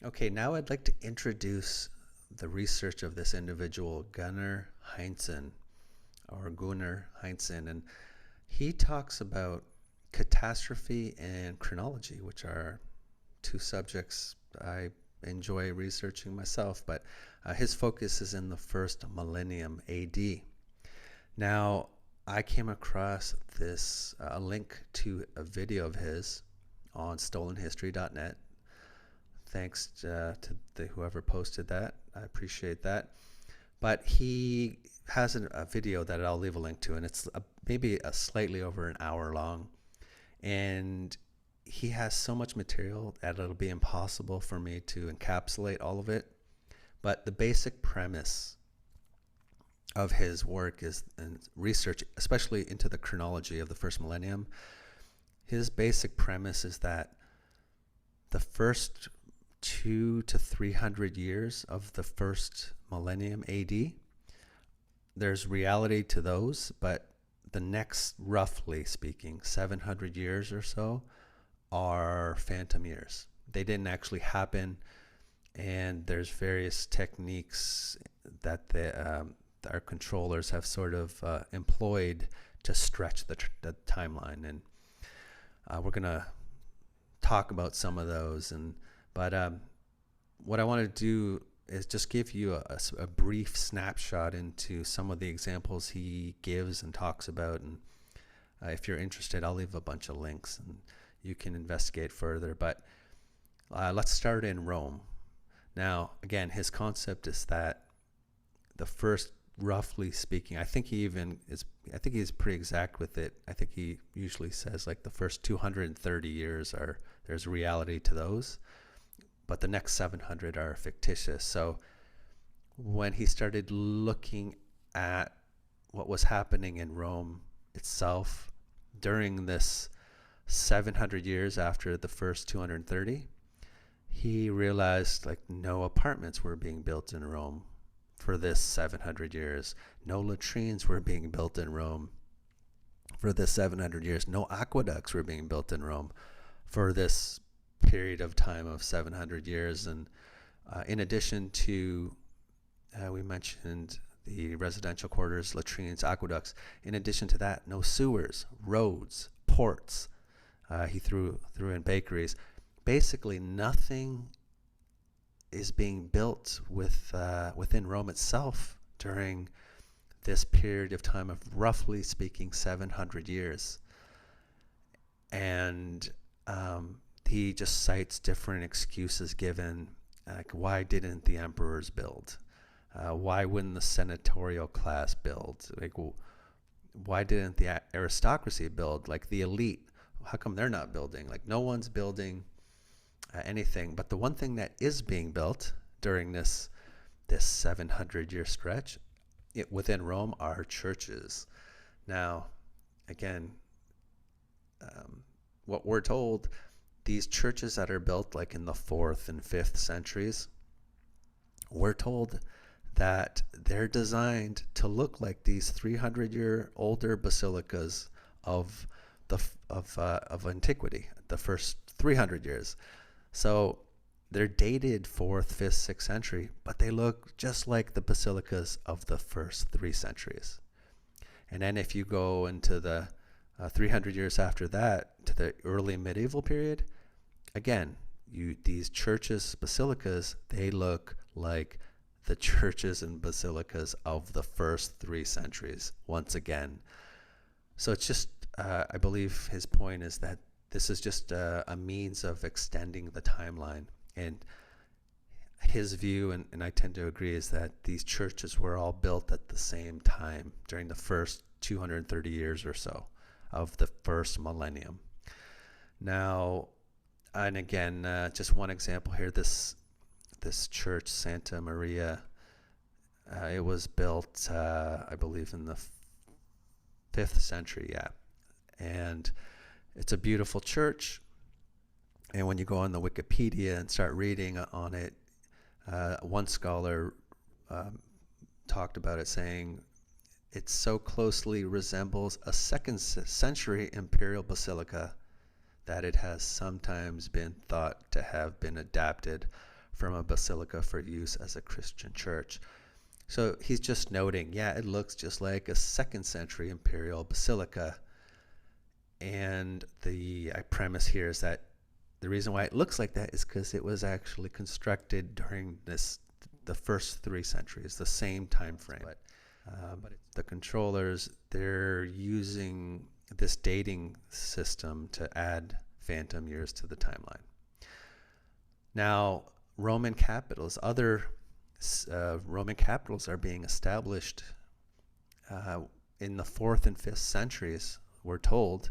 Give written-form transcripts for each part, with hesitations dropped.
Okay, now I'd like to introduce the research of this individual, Gunnar Heinzen, or Gunnar Heinzen, and he talks about catastrophe and chronology, which are two subjects I enjoy researching myself, but his focus is in the first millennium AD. Now, I came across this a link to a video of his on stolenhistory.net. Thanks to whoever posted that. I appreciate that. But he has a video that I'll leave a link to, and it's maybe a slightly over an hour long. And he has so much material that it'll be impossible for me to encapsulate all of it. But the basic premise of his work is and research, especially into the chronology of the first millennium. His basic premise is that the first 200 to 300 years of the first millennium AD, there's reality to those, but the next, roughly speaking, 700 years or so are phantom years. They didn't actually happen, and there's various techniques that our controllers have sort of employed to stretch the timeline, and we're gonna talk about some of those. But what I want to do is just give you a brief snapshot into some of the examples he gives and talks about. And if you're interested, I'll leave a bunch of links and you can investigate further. But let's start in Rome. Now, again, his concept is that the first, roughly speaking, I think he's pretty exact with it. I think he usually says like the first 230 years there's reality to those, but the next 700 are fictitious. So when he started looking at what was happening in Rome itself during this 700 years after the first 230, he realized like no apartments were being built in Rome for this 700 years. No latrines were being built in Rome for this 700 years. No aqueducts were being built in Rome for this period of time of 700 years. And in addition to, we mentioned the residential quarters, latrines, aqueducts. In addition to that, no sewers, roads, ports. He threw in bakeries. Basically, nothing is being built within Rome itself during this period of time of, roughly speaking, 700 years. And he just cites different excuses given, like why didn't the emperors build? Why wouldn't the senatorial class build? Like, why didn't the aristocracy build? Like the elite, how come they're not building? Like no one's building anything. But the one thing that is being built during this 700-year stretch within Rome are churches. Now, again, what we're told, these churches that are built like in the 4th and 5th centuries, we're told that they're designed to look like these 300-year older basilicas of antiquity, the first 300 years. So they're dated 4th, 5th, 6th century, but they look just like the basilicas of the first 3 centuries. And then if you go into the 300 years after that to the early medieval period, again, these churches, basilicas, they look like the churches and basilicas of the first 3 centuries once again. So it's just, I believe his point is that this is just a means of extending the timeline. And his view, and I tend to agree, is that these churches were all built at the same time during the first 230 years or so of the first millennium. Now, and again, just one example here, this church, Santa Maria, it was built, I believe, in the 5th century, yeah. And it's a beautiful church. And when you go on the Wikipedia and start reading on it, one scholar talked about it saying it so closely resembles a 2nd century imperial basilica that it has sometimes been thought to have been adapted from a basilica for use as a Christian church. So he's just noting, yeah, it looks just like a 2nd century imperial basilica. And the premise here is that the reason why it looks like that is because it was actually constructed during the first 3 centuries, the same time frame. But the controllers, they're using this dating system to add phantom years to the timeline. Now, Roman capitals, other Roman capitals are being established in the 4th and 5th centuries, we're told,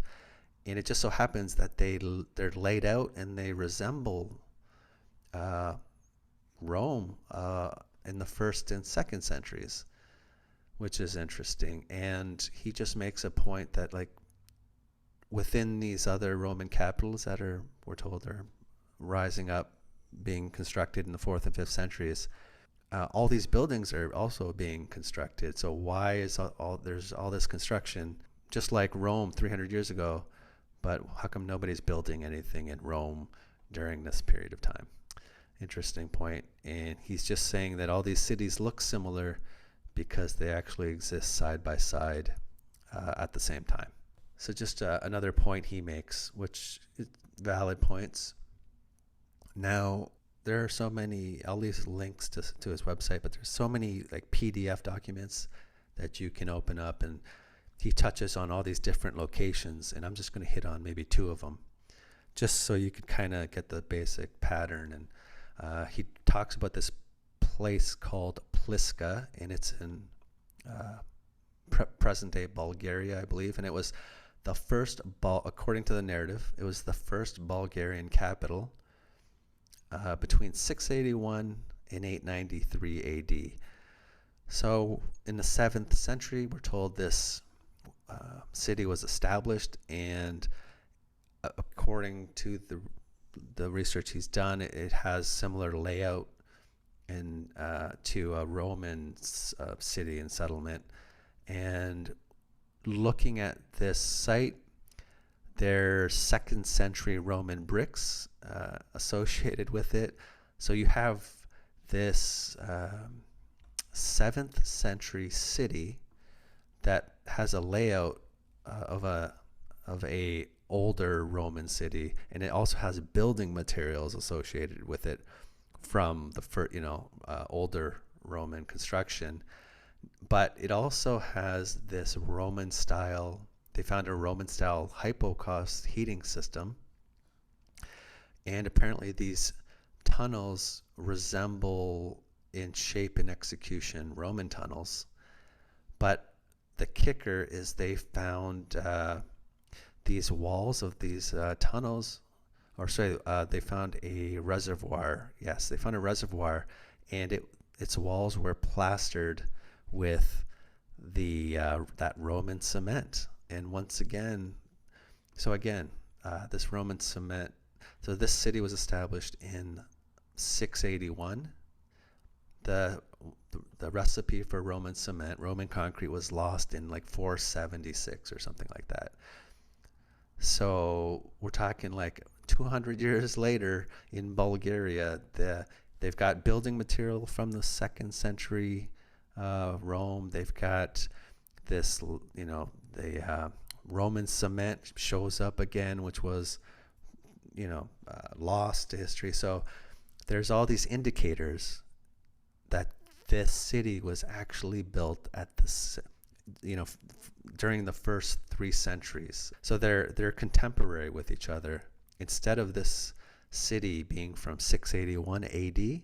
and it just so happens that they're laid out and they resemble Rome in the 1st and 2nd centuries, which is interesting. And he just makes a point that, like, within these other Roman capitals that we're told are rising up, being constructed in the 4th and 5th centuries, all these buildings are also being constructed. So why is there's all this construction, just like Rome 300 years ago, but how come nobody's building anything in Rome during this period of time? Interesting point. And he's just saying that all these cities look similar because they actually exist side by side at the same time. So just another point he makes, which is valid points. Now, there are so many, I'll leave links to his website, but there's so many like PDF documents that you can open up, and he touches on all these different locations, and I'm just going to hit on maybe 2 of them, just so you could kind of get the basic pattern. And he talks about this place called Pliska, and it's in present-day Bulgaria, I believe, and it was the first, according to the narrative, it was the first Bulgarian capital between 681 and 893 AD. So in the 7th century, we're told this city was established, and according to the research he's done, it has similar layout to a Roman city and settlement. And looking at this site, there's 2nd century Roman bricks associated with it. So you have this 7th century city that has a layout of a older Roman city, and it also has building materials associated with it from the older Roman construction. But it also has this Roman style. They found a Roman style hypocaust heating system, and apparently these tunnels resemble in shape and execution Roman tunnels. But the kicker is they found these walls of these tunnels, they found a reservoir. Yes, they found a reservoir, and its walls were plastered with that Roman cement. And once again, this Roman cement. So this city was established in 681. The recipe for Roman cement, Roman concrete, was lost in like 476 or something like that. So we're talking like 200 years later in Bulgaria, they've got building material from the 2nd century Rome. They've got this, the Roman cement shows up again, which was, lost to history. So there's all these indicators that this city was actually built at during the first 3 centuries. So they're contemporary with each other. Instead of this city being from 681 AD,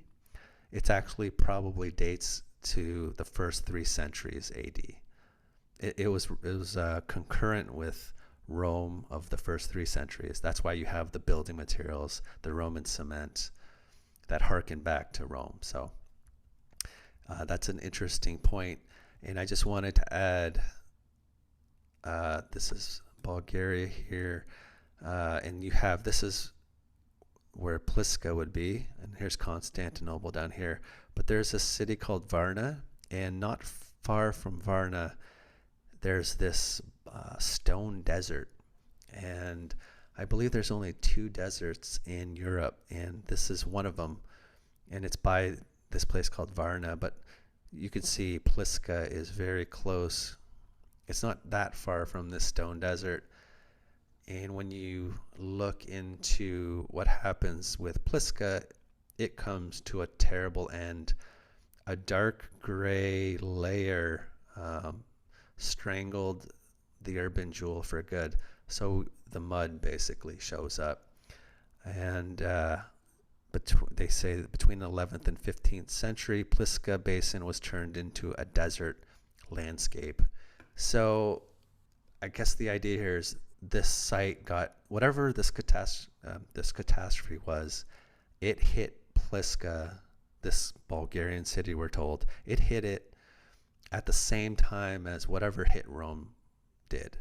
it's actually probably dates to the first 3 centuries AD. It was concurrent with Rome of the first 3 centuries. That's why you have the building materials, the Roman cement, that harken back to Rome. So that's an interesting point. And I just wanted to add, this is Bulgaria here, and this is where Pliska would be, and here's Constantinople down here. But there's a city called Varna, and not far from Varna, there's this stone desert. And I believe there's only 2 deserts in Europe, and this is one of them. and it's by this place called Varna. But you can see Pliska is very close. It's not that far from this stone desert. And when you look into what happens with Pliska, it comes to a terrible end. A dark gray layer strangled the urban jewel for good. So the mud basically shows up. And they say that between the 11th and 15th century, Pliska Basin was turned into a desert landscape. So I guess the idea here is this site got whatever this catastrophe was. It hit Pliska, this Bulgarian city, we're told. It hit it at the same time as whatever hit Rome did.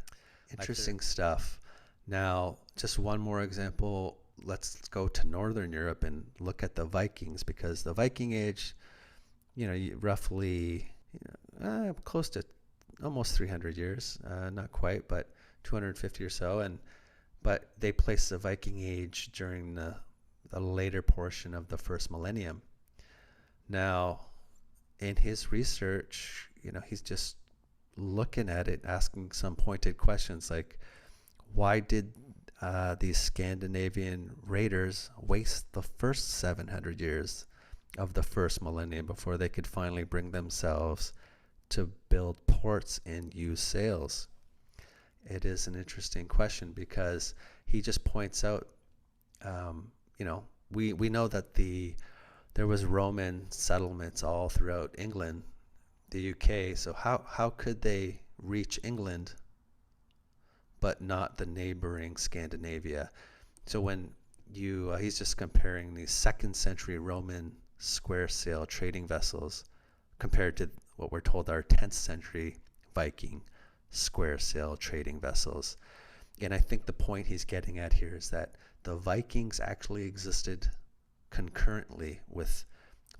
Interesting stuff. Now, just one more example. Let's go to Northern Europe and look at the Vikings, because the Viking Age, roughly close to almost 300 years, not quite, but 250 or so. But they place the Viking Age during the later portion of the first millennium. Now, in his research, he's just looking at it, asking some pointed questions like, why did these Scandinavian raiders waste the first 700 years of the first millennium before they could finally bring themselves to build ports and use sails? It is an interesting question, because he just points out, we know that there was Roman settlements all throughout England, the UK. So how could they reach England but not the neighboring Scandinavia? So when he's just comparing these 2nd century Roman square sail trading vessels compared to what we're told are 10th century Viking square sail trading vessels. And I think the point he's getting at here is that the Vikings actually existed concurrently with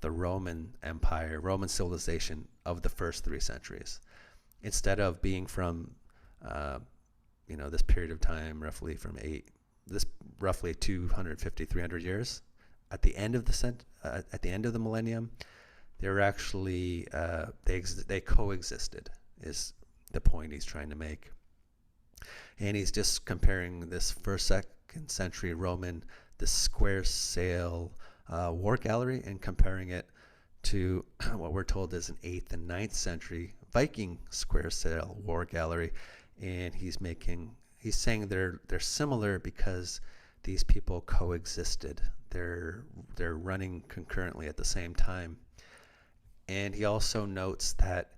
the Roman Empire, Roman civilization of the first 3 centuries. Instead of being from, this period of time, roughly 250, 300 years, at the end of the millennium, they were actually they coexisted, is the point he's trying to make. And he's just comparing this 1st, 2nd century Roman, the square sail war gallery, and comparing it to what we're told is an 8th and 9th century Viking square sail war gallery. And he's saying they're similar because these people coexisted. They're running concurrently at the same time. And he also notes that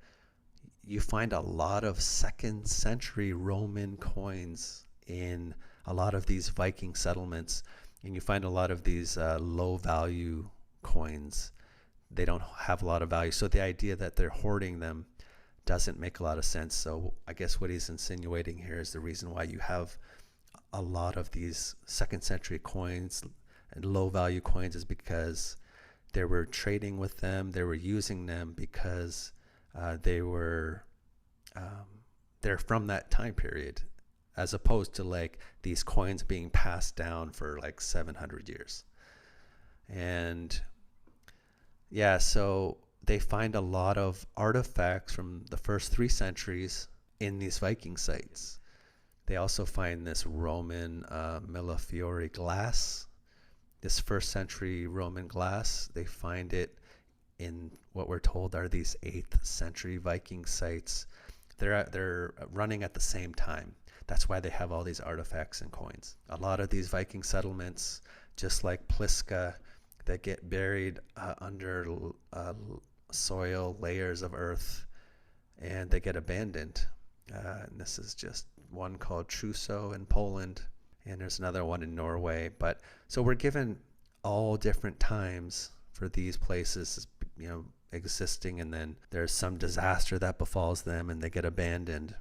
you find a lot of 2nd century Roman coins in a lot of these Viking settlements, and you find a lot of these low value coins. They don't have a lot of value. So the idea that they're hoarding them doesn't make a lot of sense. So I guess what he's insinuating here is the reason why you have a lot of these 2nd century coins and low value coins is because they were trading with them. They were using them because they're from that time period, as opposed to like these coins being passed down for like 700 years. And so they find a lot of artifacts from the first 3 centuries in these Viking sites. They also find this Roman Millefiori glass, this 1st century Roman glass. They find it in what we're told are these 8th century Viking sites. They're running at the same time. That's why they have all these artifacts and coins. A lot of these Viking settlements, just like Pliska, that get buried under soil, layers of earth, and they get abandoned. And this is just one called Truso in Poland, and there's another one in Norway. But so we're given all different times for these places, existing, and then there's some disaster that befalls them and they get abandoned.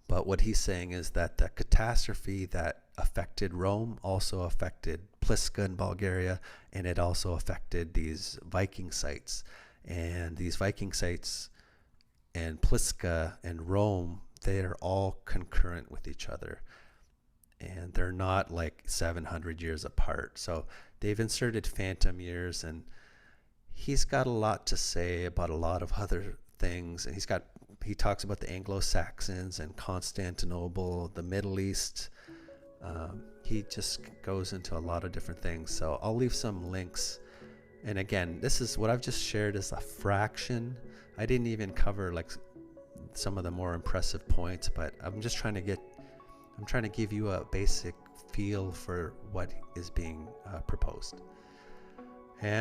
But what he's saying is that the catastrophe that affected Rome also affected Pliska in Bulgaria, and it also affected these Viking sites. And these Viking sites and Pliska and Rome, they are all concurrent with each other. and they're not like 700 years apart. So they've inserted phantom years, and he's got a lot to say about a lot of other things. And he talks about the Anglo-Saxons and Constantinople, the Middle East. He just goes into a lot of different things. So I'll leave some links. And again, this is what I've just shared is a fraction. I didn't even cover like some of the more impressive points, but I'm trying to give you a basic feel for what is being proposed.